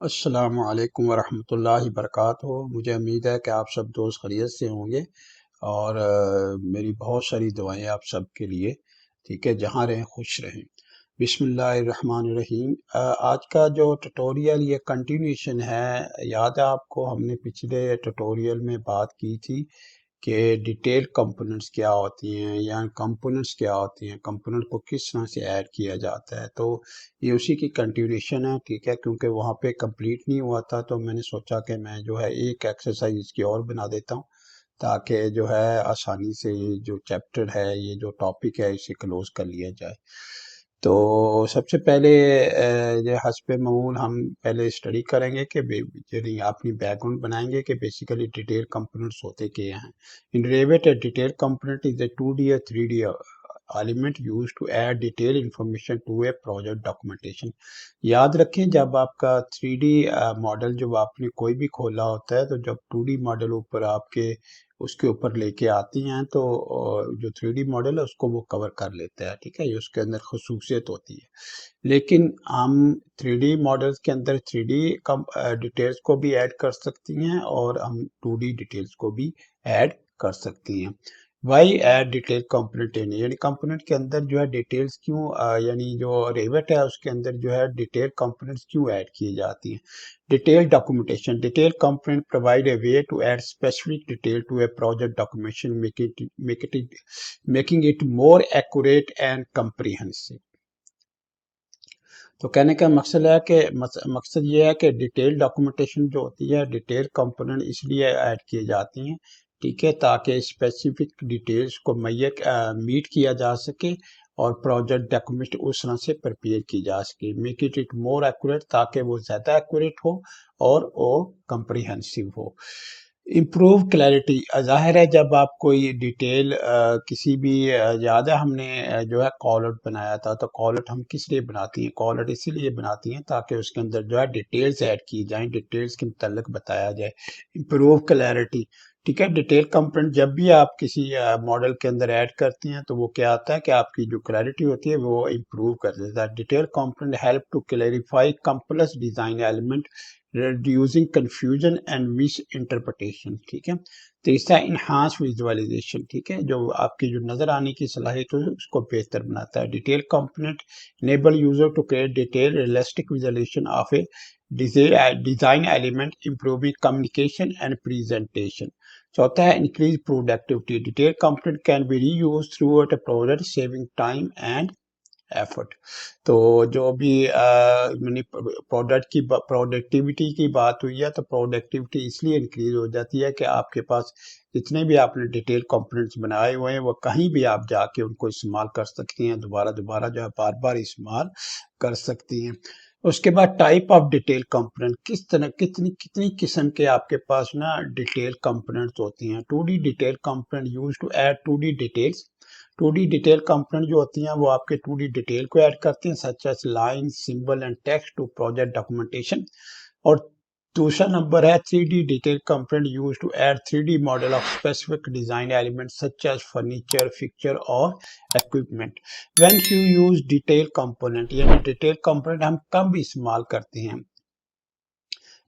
अस्सलामु अलैकुम वरहमतुल्लाहि वबरकातुहू। मुझे उम्मीद है कि आप सब दोस्त खैरियत से होंगे और मेरी बहुत सारी दुआएं आप सब के लिए। ठीक है, जहाँ रहें खुश रहें। बिस्मिल्लाहिर्रहमानिर्रहीम। आज का जो ट्यूटोरियल ये कंटिन्यूशन है। याद है आपको, हमने पिछले ट्यूटोरियल में बात की थी कि डिटेल कंपोनेंट्स क्या होती हैं या कंपोनेंट्स क्या होती हैं, कंपोनेंट को किस तरह से ऐड किया जाता है। तो ये उसी की कंटिन्यूशन है। ठीक है, क्योंकि वहाँ पे कंप्लीट नहीं हुआ था तो मैंने सोचा कि मैं जो है एक एक्सरसाइज इसकी और बना देता हूँ, ताकि जो है आसानी से ये जो चैप्टर है, ये जो टॉपिक है, इसे क्लोज कर लिया जाए। तो सबसे पहले ये हस्बे मामूल हम पहले स्टडी करेंगे कि यानी अपनी बैकग्राउंड बनाएंगे कि बेसिकली डिटेल कंपोनेंट्स होते क्या हैं। इन derivative a detailed component is a 2D or 3D element used to add detailed information to a project documentation। याद रखें, जब आपका 3D मॉडल जब आपने कोई भी खोला होता है, तो जब 2D मॉडल ऊपर आपके उसके ऊपर लेके आती हैं तो जो 3D मॉडल है उसको वो कवर कर लेता है। ठीक है, ये उसके अंदर खसूसियत होती है। लेकिन हम 3D मॉडल्स के अंदर 3D कम डिटेल्स को भी ऐड कर सकती हैं और हम 2D डिटेल्स को भी ऐड कर सकती हैं। Why add detail component in, यानी कंपोनेंट के अंदर जो है डिटेल्स क्यों यानी जो रेवेट है उसके अंदर जो है डिटेल कंपोनेंट्स क्यों ऐड की जाती हैं। Detail documentation, detail component provide a way to add specific detail to a project documentation, making it more accurate and comprehensive. तो कहने का मकसद है कि मकसद ये है कि डिटेल डॉक्यूमेंटेशन जो होती है, डिटेल कंपोनेंट इसलिए ऐड किए जाती हैं, ठीक है, ताकि स्पेसिफिक डिटेल्स को मीट किया जा सके और प्रोजेक्ट डॉक्यूमेंट उस तरह से प्रिपेयर की जा सके। मेक इट मोर एक्यूरेट, ताकि वो ज़्यादा एक्यूरेट हो और वो कंप्रीहेंसिव हो। इम्प्रूव क्लैरिटी, ज़ाहिर है जब आप कोई डिटेल किसी भी याद है हमने जो है कॉलआउट बनाया था, तो कॉलआउट हम किस लिए बनाती हैं? कॉलआउट इसीलिए बनाती हैं ताकि उसके अंदर जो है डिटेल्स ऐड की जाएं, डिटेल्स के मुतल्लिक बताया जाए। इम्प्रूव क्लैरिटी, ठीक है, डिटेल कंपोनेंट जब भी आप किसी मॉडल के अंदर ऐड करती हैं तो वो क्या आता है कि आपकी जो क्लैरिटी होती है वो इम्प्रूव कर देता है। Detail component help to clarify complex design element, reducing confusion and misinterpretation। ठीक है, तीसरा इनहांस विजुअलाइजेशन, ठीक है, जो आपकी जो नजर आने की सलाहियत है उसको बेहतर बनाता है। Detail component enable user to create detailed realistic visualization of a design element, improving communication and presentation। चौथा है increase productivity, detail component can be reused throughout a project, saving time and effort. तो जो भी मैंने productivity की बात हुई है, तो प्रोडक्टिविटी इसलिए इंक्रीज हो जाती है कि आपके पास जितने भी आपने डिटेल कंपोनेंट्स बनाए हुए हैं वो कहीं भी आप जाके उनको इस्तेमाल कर सकती हैं, दोबारा दोबारा जो है बार बार इस्तेमाल कर सकती हैं। उसके बाद टाइप ऑफ डिटेल कंपोनेंट, किस तरह कितनी कितनी किस्म के आपके पास ना डिटेल कंपोनेंट्स होती हैं। 2D detail component use to add 2D details. 2D detail component जो होती हैं वो आपके 2D डिटेल को ऐड करती हैं, such as line, symbol and text to project documentation. और दूसरा नंबर है 3D detail component use to add 3D model of specific design element such as furniture, fixture और equipment. When you use detail component, यानी detail component हम कब इस्तेमाल करते हैं?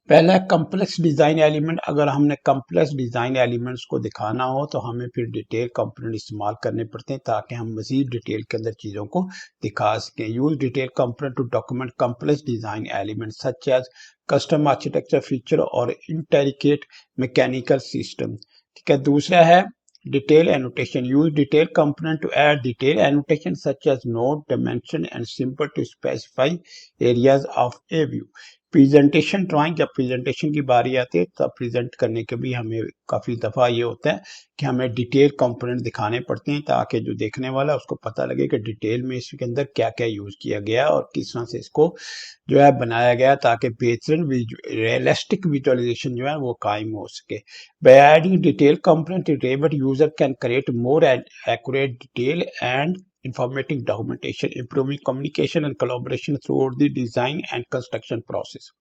पहला कम्प्लेक्स डिज़ाइन एलिमेंट, अगर हमने कम्प्लेक्स डिज़ाइन एलिमेंट्स को दिखाना हो तो हमें फिर डिटेल कंपोनेंट इस्तेमाल करने पड़ते हैं ताकि हम मजीद डिटेल के अंदर चीज़ों को दिखा सकें। Use detail component to document complex design element such as custom architecture feature और इंटेरिकेट मैकेनिकल सिस्टम। ठीक है, दूसरा है detail annotation, use detail component to add detail annotation such as note, dimension and symbol to specify areas of a view. Presentation drawing, जब presentation की बारी आती है तब प्रेजेंट करने के भी हमें काफ़ी दफ़ा ये होता है कि हमें डिटेल कंपोनेंट दिखाने पड़ते हैं ताकि जो देखने वाला है उसको पता लगे कि डिटेल में इसके अंदर क्या क्या यूज़ किया गया और किस तरह से इसको जो है बनाया गया, ताकि बेहतरीन रियलिस्टिक विजुअलाइजेशन जो है वो कायम हो सके। By adding detail component Revit user can create more accurate detail and informative documentation, improving communication and collaboration throughout the design and construction process।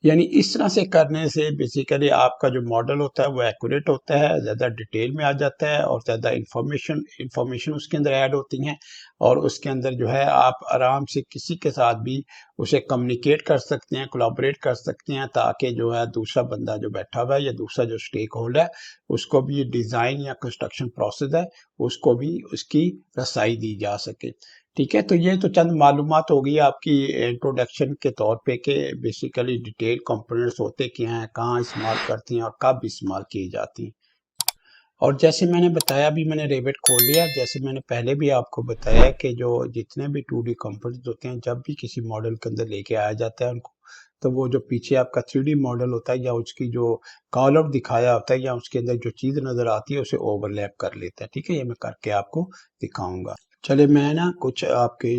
यानी इस तरह से करने से बेसिकली आपका जो मॉडल होता है वो एक्यूरेट होता है, ज़्यादा डिटेल में आ जाता है और ज़्यादा इंफॉर्मेशन उसके अंदर ऐड होती हैं और उसके अंदर जो है आप आराम से किसी के साथ भी उसे कम्युनिकेट कर सकते हैं, कोलैबोरेट कर सकते हैं, ताकि जो है दूसरा बंदा जो बैठा हुआ है या दूसरा जो स्टेक होल्डर है उसको भी डिज़ाइन या कंस्ट्रक्शन प्रोसेस है उसको भी उसकी रसाई दी जा सके। ठीक है, तो ये तो चंद मालूमात हो गई आपकी इंट्रोडक्शन के तौर पे कि बेसिकली डिटेल कंपोनेंट्स होते क्या हैं, कहाँ इस्तेमाल करती हैं और कब इस्तेमाल की जाती हैं। और जैसे मैंने बताया, अभी मैंने रेविट खोल लिया, जैसे मैंने पहले भी आपको बताया कि जो जितने भी 2D कंपोनेंट्स होते हैं जब भी किसी मॉडल के अंदर लेके आया जाता है उनको, तो वो जो पीछे आपका 3D मॉडल होता है या उसकी जो कॉल आउट दिखाया होता है या उसके अंदर जो चीज़ नज़र आती है उसे ओवरलैप कर लेता है। ठीक है, ये मैं करके आपको दिखाऊंगा। चलिए मैं ना कुछ आपके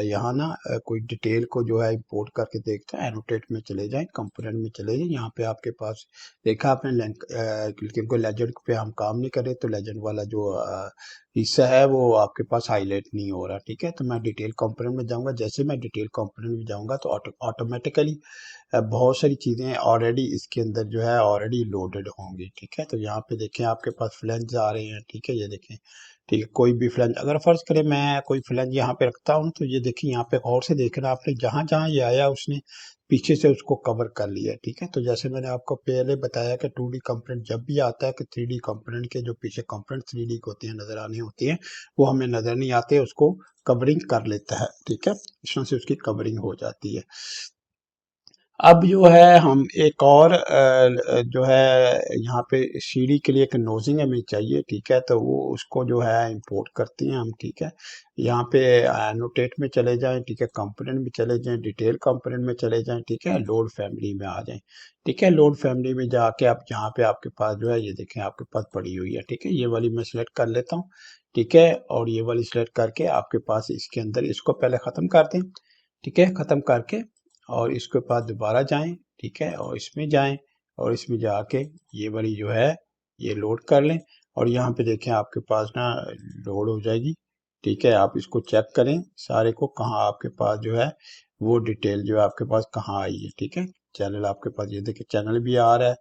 यहाँ ना कोई डिटेल को जो है इंपोर्ट करके देखते हैं। एनोटेट में चले जाएं, कंपोनेंट में चले जाएं, यहाँ पे आपके पास देखा आपने क्योंकि लेजेंड पे हम काम नहीं करें तो लेजेंड वाला जो हिस्सा है वो आपके पास हाईलाइट नहीं हो रहा। ठीक है, तो मैं डिटेल कंपोनेंट में जाऊंगा। जैसे मैं डिटेल कंपोनेंट में जाऊंगा तो ऑटोमेटिकली बहुत सारी चीज़ें ऑलरेडी इसके अंदर जो है ऑलरेडी लोडेड होंगी। ठीक है, तो यहाँ पे देखें आपके पास फ्लैंज आ रहे हैं। ठीक है, ये देखें। ठीक है, कोई भी फ्लैंज अगर फर्ज करें मैं कोई फ्लैंज यहाँ पे रखता हूँ तो ये देखिए यहाँ पे और से देखना आपने जहाँ जहाँ ये आया उसने पीछे से उसको कवर कर लिया। ठीक है, तो जैसे मैंने आपको पहले बताया कि 2D कंपोनेंट जब भी आता है कि 3D कंपोनेंट के जो पीछे कंपोनेंट 3D के होते हैं नजर आने होती हैं वो हमें नजर नहीं आते, उसको कवरिंग कर लेता है। ठीक है, इस तरह से उसकी कवरिंग हो जाती है। अब जो है हम एक और जो है यहाँ पे सीढ़ी के लिए एक नोजिंग हमें चाहिए। ठीक है, तो वो उसको जो है इंपोर्ट करते हैं हम। ठीक है, यहाँ पे एनोटेट में चले जाएं। ठीक है, कंपोनेंट में चले जाएं, डिटेल कंपोनेंट में चले जाएं। ठीक है, लोड फैमिली में आ जाएं। ठीक है, लोड फैमिली में जाके आप जहाँ पे आपके पास जो है ये देखें आपके पास पड़ी हुई है। ठीक है, ये वाली मैं सिलेक्ट कर लेता हूँ। ठीक है, और ये वाली सिलेक्ट करके आपके पास इसके अंदर इसको पहले ख़त्म कर दें। ठीक है, ख़त्म करके और इसके बाद दोबारा जाएं। ठीक है, और इसमें जाएं और इसमें जाके ये वाली जो है ये लोड कर लें और यहाँ पे देखें आपके पास ना लोड हो जाएगी। ठीक है, आप इसको चेक करें सारे को कहाँ आपके पास जो है वो डिटेल जो है आपके पास कहाँ आई है। ठीक है, चैनल आपके पास ये देखिए चैनल भी आ रहा है।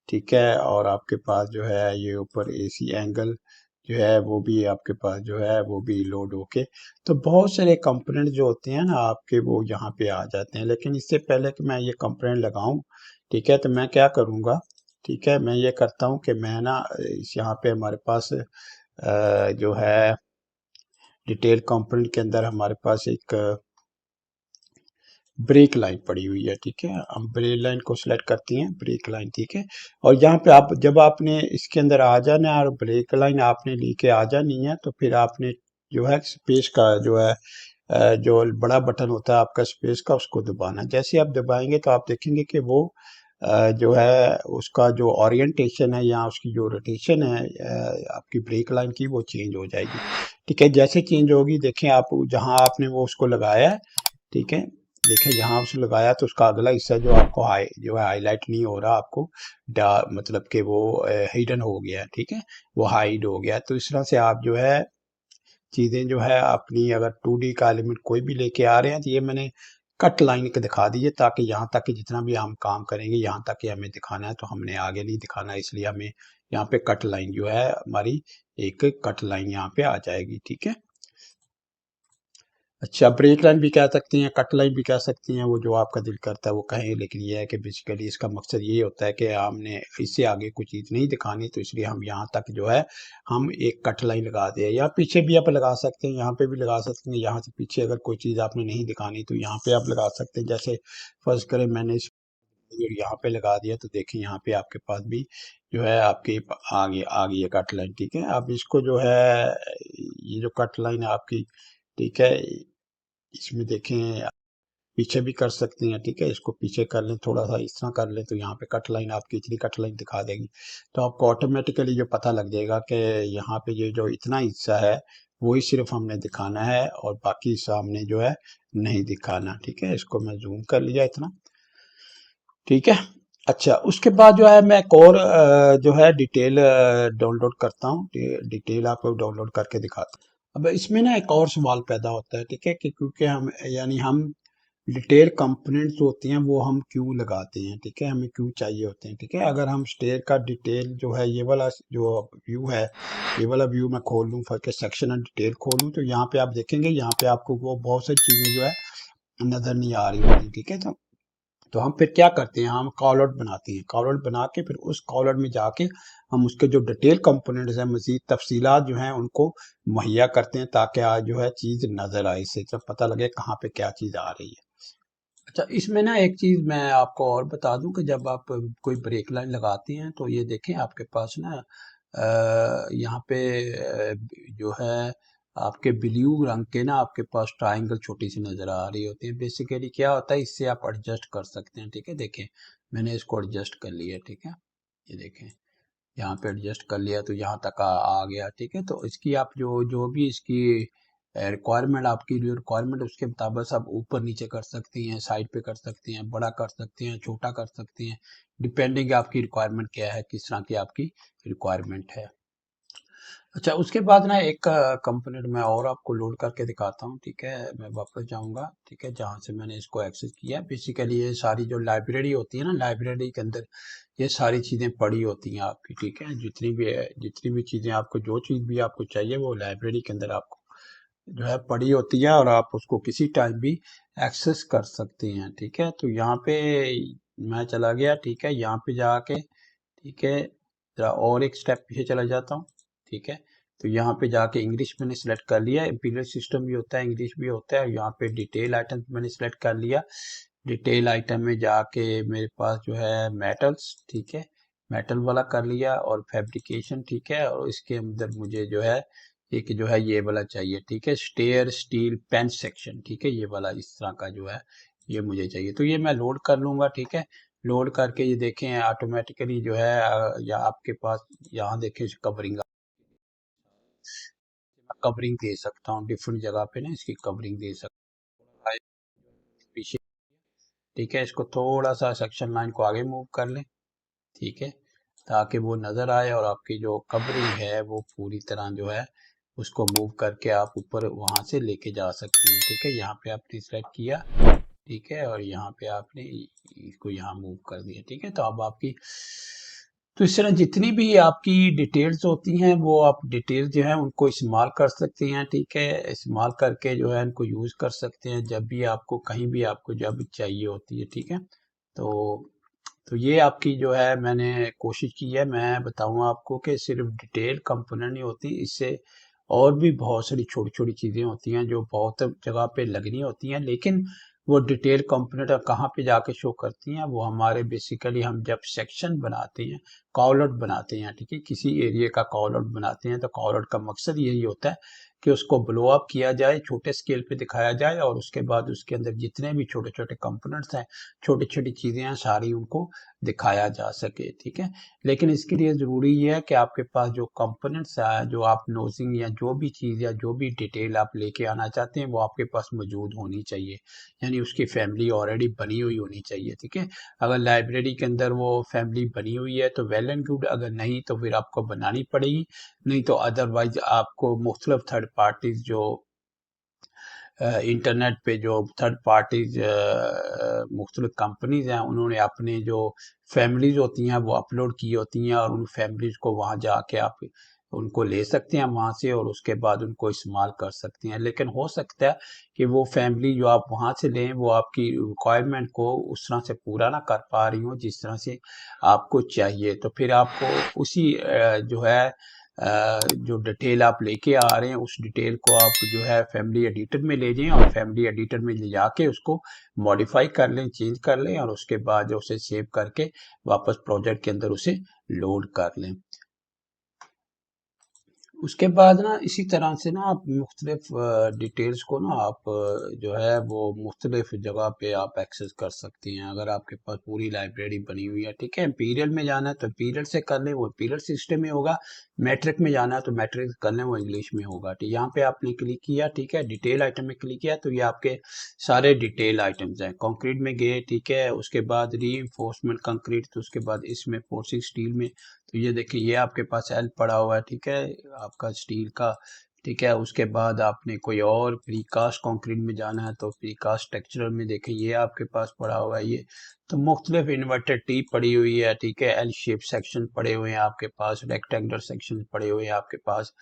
ठीक है, और आपके पास जो है ये ऊपर एसी एंगल जो है वो भी आपके पास जो है वो भी लोड होके, तो बहुत सारे कंपोनेंट जो होते हैं ना आपके वो यहाँ पे आ जाते हैं। लेकिन इससे पहले कि मैं ये कंपोनेंट लगाऊं, ठीक है, तो मैं क्या करूँगा। ठीक है, मैं ये करता हूँ कि मैं ना इस यहाँ पे हमारे पास जो है डिटेल कंपोनेंट के अंदर हमारे पास एक ब्रेक लाइन पड़ी हुई है। ठीक है, हम ब्रेक लाइन को सिलेक्ट करती हैं, ब्रेक लाइन। ठीक है, और यहाँ पे आप जब आपने इसके अंदर आ जाना है और ब्रेक लाइन आपने लेके आ जानी है तो फिर आपने जो है स्पेस का जो है जो बड़ा बटन होता है आपका स्पेस का उसको दबाना। जैसे आप दबाएंगे तो आप देखेंगे कि वो जो है उसका जो ओरिएंटेशन है या उसकी जो रोटेशन है आपकी ब्रेक लाइन की वो चेंज हो जाएगी। ठीक है, जैसे चेंज होगी देखें आप जहाँ आपने वो उसको लगाया है। ठीक है, देखें जहाँ उसने लगाया तो उसका अगला हिस्सा जो आपको जो है हाईलाइट नहीं हो रहा आपको मतलब कि वो हिडन हो गया है। ठीक है, वो हाइड हो गया। तो इस तरह से आप जो है चीज़ें जो है अपनी अगर 2D का एलिमेंट कोई भी लेके आ रहे हैं तो ये मैंने कट लाइन के दिखा दी है ताकि यहाँ तक कि जितना भी हम काम करेंगे यहाँ तक कि हमें दिखाना है, तो हमने आगे नहीं दिखाना, इसलिए हमें यहाँ पे कट लाइन जो है हमारी एक कट लाइन यहाँ पे आ जाएगी। ठीक है, अच्छा ब्रेक लाइन भी कह सकती हैं, कट लाइन भी कह सकती हैं, वो जो आपका दिल करता है वो कहें। लेकिन ये है कि बेसिकली इसका मकसद ये होता है कि हमने इससे आगे कोई चीज़ नहीं दिखानी, तो इसलिए हम यहाँ तक जो है हम एक कट लाइन लगा दें। या पीछे भी आप लगा सकते हैं, यहाँ पे भी लगा सकते हैं, यहाँ से पीछे अगर कोई चीज़ आपने नहीं दिखानी तो यहाँ पे आप लगा सकते हैं। जैसे फर्ज करें मैंने इस यहाँ पे लगा दिया तो देखिए यहाँ पे आपके पास भी जो है आपके आगे आ गई है कट लाइन। ठीक है, अब इसको जो है ये जो कट लाइन है आपकी, ठीक है, इसमें देखें पीछे भी कर सकते हैं। ठीक है, इसको पीछे कर लें, थोड़ा सा इस तरह कर लें तो यहाँ पे कट लाइन आपकी इतनी कट लाइन दिखा देगी। तो आपको ऑटोमेटिकली जो पता लग जाएगा कि यहाँ पे ये जो इतना हिस्सा है वही सिर्फ हमने दिखाना है और बाकी हिस्सा हमने जो है नहीं दिखाना। ठीक है, इसको मैं जूम कर लिया इतना। ठीक है, अच्छा उसके बाद जो है मैं एक और जो है डिटेल डाउनलोड करता हूँ, डिटेल आपको डाउनलोड करके दिखाता हूँ। अब इसमें ना एक और सवाल पैदा होता है। ठीक है, कि क्योंकि हम यानी हम डिटेल कंपोनेंट्स होती हैं वो हम क्यों लगाते हैं। ठीक है, हमें क्यों चाहिए होते हैं। ठीक है, अगर हम स्टेयर का डिटेल जो है ये वाला जो व्यू है, ये वाला व्यू मैं खोल लूँ, फिर के सेक्शन एंड डिटेल खोलूँ तो यहाँ पे आप देखेंगे यहाँ पे आपको वो बहुत सारी चीज़ें जो है नजर नहीं आ रही होती, ठीक है। तो हम फिर क्या करते हैं, हम कॉलआउट बनाते हैं, कॉलआउट बना के फिर उस कॉलआउट में जाके हम उसके जो डिटेल कंपोनेंट्स हैं, मजीद तफसीलात जो हैं उनको मुहैया करते हैं, ताकि आज जो है चीज़ नज़र आए, इससे जब पता लगे कहाँ पे क्या चीज़ आ रही है। अच्छा, इसमें ना एक चीज़ मैं आपको और बता दूं कि जब आप कोई ब्रेक लाइन लगाते हैं तो ये देखें आपके पास ना यहाँ पे जो है आपके ब्लू रंग के ना आपके पास ट्रायंगल छोटी सी नज़र आ रही होती है। बेसिकली क्या होता है, इससे आप एडजस्ट कर सकते हैं, ठीक है। देखें मैंने इसको एडजस्ट कर लिया, ठीक है। ये देखें यहाँ पे एडजस्ट कर लिया तो यहाँ तक आ गया, ठीक है। तो इसकी आप जो जो भी इसकी रिक्वायरमेंट, आपकी जो रिक्वायरमेंट उसके मुताबिक आप ऊपर नीचे कर सकती हैं, साइड पे कर सकती हैं, बड़ा कर सकती हैं, छोटा कर सकती हैं, डिपेंडिंग आपकी रिक्वायरमेंट क्या है, किस तरह की आपकी रिक्वायरमेंट है। अच्छा, उसके बाद ना एक कंपोनेंट मैं और आपको लोड करके दिखाता हूँ, ठीक है। मैं वापस जाऊंगा, ठीक है, जहाँ से मैंने इसको एक्सेस किया। बेसिकली ये सारी जो लाइब्रेरी होती है ना, लाइब्रेरी के अंदर ये सारी चीज़ें पड़ी होती हैं आपकी, ठीक है। जितनी भी चीज़ें आपको, जो चीज़ भी आपको चाहिए वो लाइब्रेरी के अंदर आपको जो है पड़ी होती है, और आप उसको किसी टाइम भी एक्सेस कर सकते हैं, ठीक है। तो यहाँ पे मैं चला गया, ठीक है, यहाँ पे जाके, ठीक है, जरा और एक स्टेप पीछे चला जाता हूँ, ठीक है। तो यहाँ पे जाके इंग्लिश मैंने सेलेक्ट कर लिया, इंपीरियल सिस्टम भी होता है, इंग्लिश भी होता है, और यहाँ पे डिटेल आइटम मैंने सेलेक्ट कर लिया। डिटेल आइटम में जाके मेरे पास जो है मेटल्स, ठीक है, मेटल वाला कर लिया, और फैब्रिकेशन, ठीक है, और इसके अंदर मुझे जो है एक जो है ये वाला चाहिए, ठीक है, स्टेयर स्टील पेन सेक्शन, ठीक है, ये वाला इस तरह का जो है ये मुझे चाहिए। तो ये मैं लोड कर लूंगा, ठीक है। लोड करके ये देखें ऑटोमेटिकली जो है या आपके पास यहाँ देखें कवरिंग, कवरिंग दे सकता हूँ डिफरेंट जगह पे ना, इसकी कवरिंग दे सकता हूँ पीछे, ठीक है। इसको थोड़ा सा सेक्शन लाइन को आगे मूव कर लें, ठीक है, ताकि वो नज़र आए, और आपकी जो कवरिंग है वो पूरी तरह जो है उसको मूव करके आप ऊपर वहां से लेके जा सकते हैं, ठीक है। यहाँ पे आपने सेलेक्ट किया, ठीक है, और यहाँ पे आपने इसको यहाँ मूव कर दिया, ठीक है। तो अब आपकी, तो इस तरह जितनी भी आपकी डिटेल्स होती हैं वो आप डिटेल्स जो है उनको इस्तेमाल कर सकते हैं, ठीक है। इस्तेमाल करके जो है उनको यूज़ कर सकते हैं जब भी आपको, कहीं भी आपको जब चाहिए होती है, ठीक है। तो तो ये आपकी जो है मैंने कोशिश की है, मैं बताऊंगा आपको कि सिर्फ डिटेल कंपोनेंट नहीं होती, इससे और भी बहुत सारी छोटी छोटी चीज़ें होती हैं जो बहुत जगह पे लगनी होती हैं, लेकिन वो डिटेल कंपोनेंट कहाँ पे जाके शो करती हैं, वो हमारे बेसिकली हम जब सेक्शन बनाते हैं, कॉल आउट बनाते हैं, ठीक है, किसी एरिया का कॉल आउट बनाते हैं, तो कॉल आउट का मकसद यही होता है कि उसको ब्लो अप किया जाए, छोटे स्केल पे दिखाया जाए, और उसके बाद उसके अंदर जितने भी छोटे छोटे कंपोनेंट्स हैं, छोटी छोटी चीज़ें हैं, सारी उनको दिखाया जा सके, ठीक है। लेकिन इसके लिए ज़रूरी ये है कि आपके पास जो कंपोनेंट्स है, जो आप नोजिंग या जो भी चीज़ या जो भी डिटेल आप लेके आना चाहते हैं वो आपके पास मौजूद होनी चाहिए, यानी उसकी फैमिली ऑलरेडी बनी हुई होनी चाहिए, ठीक है। अगर लाइब्रेरी के अंदर वो फैमिली बनी हुई है तो वेल एंड गुड, अगर नहीं तो फिर आपको बनानी पड़ेगी, नहीं तो अदरवाइज आपको मुख्तलिफ थर्ड पार्टीज जो इंटरनेट पे जो थर्ड पार्टीज मुख्तलिफ कंपनीज हैं उन्होंने अपने जो फैमिलीज होती हैं वो अपलोड की होती हैं, और उन फैमिलीज को वहाँ जाके आप उनको ले सकते हैं वहाँ से, और उसके बाद उनको इस्तेमाल कर सकते हैं। लेकिन हो सकता है कि वो फैमिली जो आप वहाँ से लें वो आपकी रिक्वायरमेंट को उस तरह से पूरा ना कर पा रही हो जिस तरह से आपको चाहिए, तो फिर आपको उसी जो है जो डिटेल आप लेके आ रहे हैं उस डिटेल को आप जो है फैमिली एडिटर में ले जाएं, और फैमिली एडिटर में ले जाके उसको मॉडिफाई कर लें, चेंज कर लें, और उसके बाद जो उसे सेव करके वापस प्रोजेक्ट के अंदर उसे लोड कर लें। उसके बाद ना इसी तरह से ना आप मुख्तलिफ डिटेल्स को ना आप जो है वो मुख्तलिफ जगह पे आप एक्सेस कर सकती हैं। अगर आपके पास पूरी लाइब्रेरी बनी हुई है, ठीक है, इंपीरियल में जाना है तो इंपीरियल से कर लें, वो इंपीरियल सिस्टम में होगा। मैट्रिक में जाना है तो मैट्रिक कर लें, वो इंग्लिश में होगा। ठीक, यहाँ पे आपने क्लिक किया, ठीक है, डिटेल आइटम में क्लिक किया तो ये आपके सारे डिटेल आइटम्स हैं। कंक्रीट में गए, ठीक है, उसके बाद री इन्फोर्समेंट कंक्रीट, तो उसके बाद इसमें फोर्सिंग स्टील में, तो ये देखिए ये आपके पास एल पड़ा हुआ है, ठीक है, आपका स्टील का, ठीक है। उसके बाद आपने कोई और प्रीकास्ट कंक्रीट में जाना है तो प्रीकास्ट टेक्सचर में देखें ये आपके पास पड़ा हुआ है ये। तो मुख्तलिफ इन्वर्टेड टी पड़ी हुई है, ठीक है, एल शेप सेक्शन पड़े हुए हैं आपके पास, रेक्टेंगुलर सेक्शन पड़े हुए हैं आपके पास,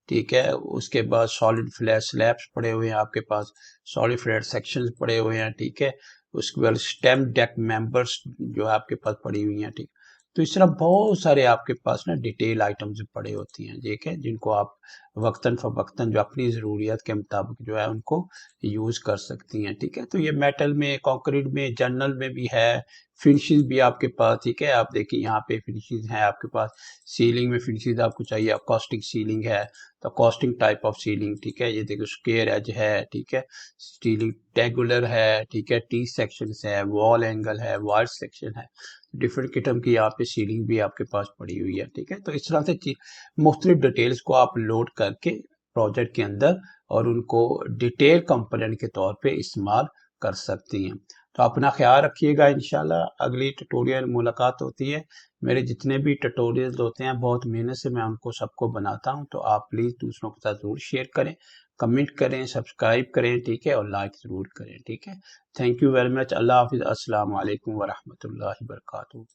ठीक है। उसके बाद सॉलिड फ्लैट स्लैब्स पड़े हुए हैं आपके पास, सॉलिड फ्लैट सेक्शंस पड़े हुए हैं, ठीक है। उसके बाद स्टेम डेक मेंबर्स जो आपके पास पड़ी हुई हैं, ठीक। तो इस तरह बहुत सारे आपके पास ना डिटेल आइटम्स पड़े होती हैं, ठीक है, जिनको आप वक्तन फवक्तन जो अपनी ज़रूरियत के मुताबिक जो है उनको यूज़ कर सकती हैं, ठीक है। तो ये मेटल में, कंक्रीट में, जर्नल में भी है, फिनिशेस भी आपके पास, ठीक है। आप देखिए यहाँ पे फिनिशेस हैं आपके पास, सीलिंग में फिनिशेस आपको चाहिए, अकॉस्टिक सीलिंग है तो अकॉस्टिक टाइप ऑफ सीलिंग, ठीक है। ये देखो स्क्वायर एज है, ठीक है, सीलिंग टेगुलर है, ठीक है, टी सेक्शन है, वॉल एंगल है, वाइड सेक्शन है, डिफरेंट किस्म की यहाँ पे सीलिंग भी आपके पास पड़ी हुई है, ठीक है। तो इस तरह से मुख्तलिफ डिटेल्स को आप लोड करके प्रोजेक्ट के अंदर और उनको डिटेल कंपोनेंट के तौर पे इस्तेमाल कर सकती हैं। तो अपना ख्याल रखिएगा, इंशाल्लाह अगली ट्यूटोरियल मुलाकात होती है। मेरे जितने भी ट्यूटोरियल्स होते हैं बहुत मेहनत से मैं उनको सबको बनाता हूं, तो आप प्लीज़ दूसरों के साथ ज़रूर शेयर करें, कमेंट करें, सब्सक्राइब करें, ठीक है, और लाइक ज़रूर करें, ठीक है। Thank you very much. अल्लाह हाफिज़। अस्सलाम वालेकुम व रहमतुल्लाहि व बरकातुहू।